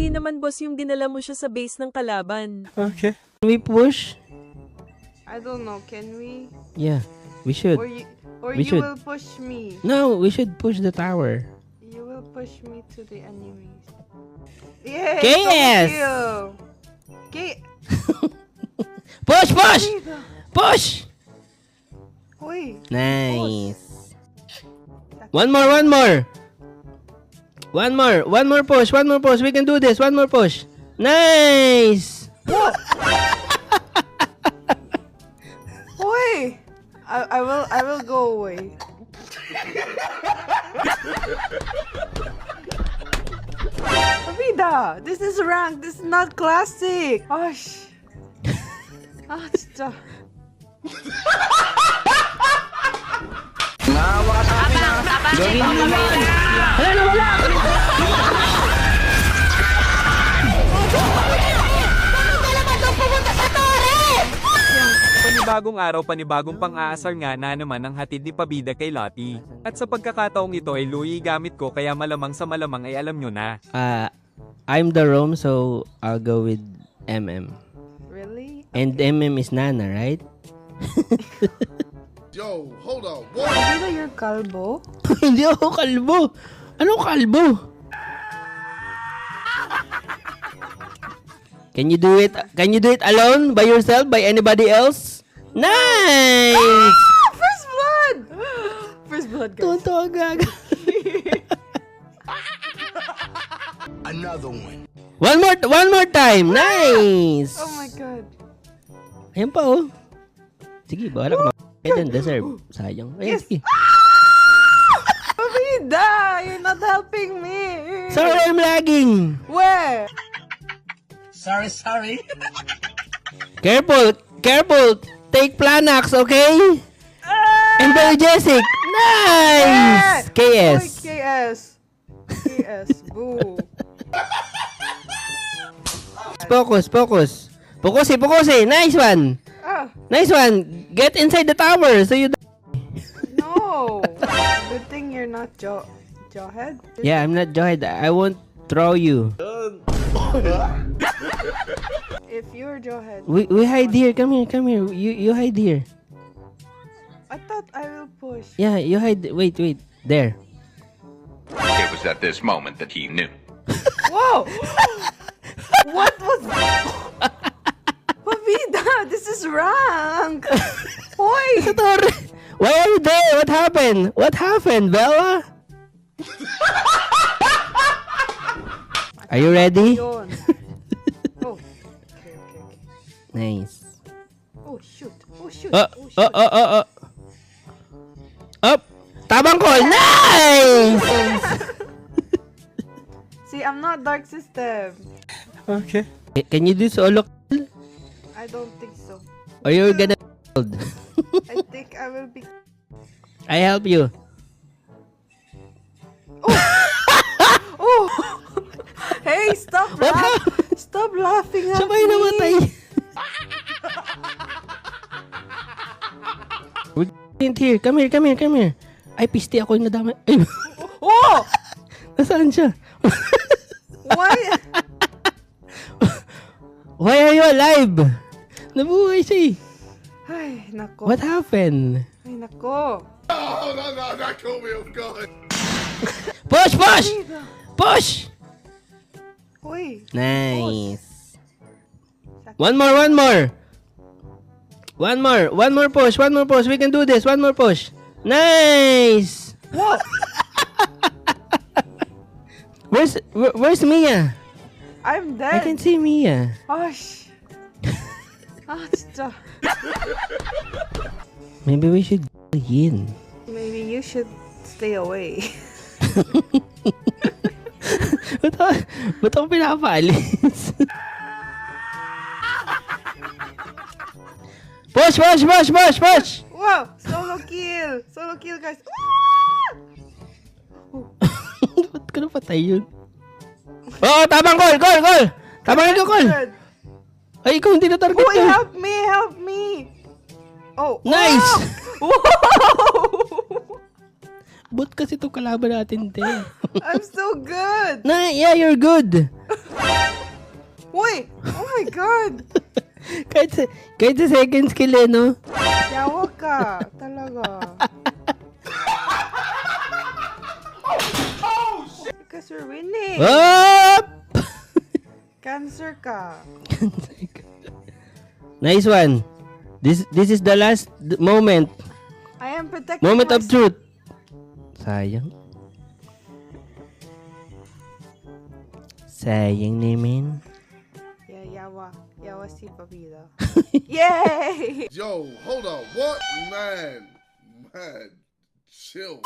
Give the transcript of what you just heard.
Hindi naman boss yung dinala mo siya sa base ng kalaban. Okay. Can we push? I don't know, can we? Yeah, we should. Or We you should. will push me. No, we should push the tower. You will push me to the enemies. Yay! KS! K. Push, push! Push! Uy! Nice. One more, one more. One more, one more push, one more push. We can do this. One more push. Nice. Uy! I will go away. Pabida! This is rank. This is not classic. Gosh. 진짜. Panibagong araw, panibagong pang-aasar nga na naman ang hatid ni Pabida kay Lottie. At sa pagkakataong ito ay Louie gamit ko kaya malamang sa malamang ay alam nyo na. I'm the Rome, so I'll go with MM. Really? And MM is Nana, right? Yo, hold on. What? Pabida, you're kalbo? Hindi ako kalbo. Anong kalbo? Can you do it? Can you do it alone? By yourself? By anybody else? Nice! First blood! First blood, guys. Tonto agad. Another one. One more time. Nice. Oh my god. Ayan pa oh. Sige, bahala ka mag- deserve. Sayang. Ayan, Yes. sige. Pabida! You're not helping me! Sorry, I'm lagging. Where? Sorry. Careful. Careful. Take Planax, okay? And Belgesic. Nice. KS. Uy, KS. KS. Boo. Focus. Focus. Nice one. Ah, Nice one. Get inside the tower so you... no. Good thing you're not Jawhead. Yeah, I'm not Johed. I won't throw you. If you're Jawhead. We hide here. Come here. You hide here. I thought I will push. Yeah, you hide. Wait. There. It was at this moment that he knew. Whoa! What was that? Pabida, this is rank. Hoy! Why are you there? What happened, Bella? Are you ready? Yun. Oh. Okay. Nice. Oh shoot. Up. Tabang call. Nice. See, I'm not Dark System. Okay. Can you do solo kill? I don't think so. Or you're gonna hold? I think I will be. I help you. Oh! Hey, stop Stop laughing at Sabay me. namatay. Here. Come here. Ay, piste ako yung nadamay. Ay, Oh! nasaan siya? Why? Why are you alive? Nabuhay siya eh. Ay, nako. What happened? Ay, nako. Oh, no, that caught me off guard. Push! Uy. Nice. One more push. We can do this. One more push. Nice. Whoa! Where's Mia? I'm I dead. can see Mia. Gosh. 진짜. Maybe we should in. Maybe you should stay away. Ba't ako pinapalis? Push! Wow! Solo kill, guys. Ba't ko napatay yun? Oo, tabang call! Tabang call! Good. Ay, ikaw hindi na-target Uy, ko. help me! Oh. Nice! Wow! Bot kasi itong kalaban natin, te. I'm so good! Yeah, you're good. Uy! Oh my God! kahit sa second skill eh, no? Yawa ka. Talaga. Because we're winning. Up! Cancer ka. Nice one. This is the last moment. I am protecting Moment of myself. truth. Sayang. Sayang naman. Yeah, yawa. Yawa si Pabida. Yay! Yo, hold on. What? Man, chill.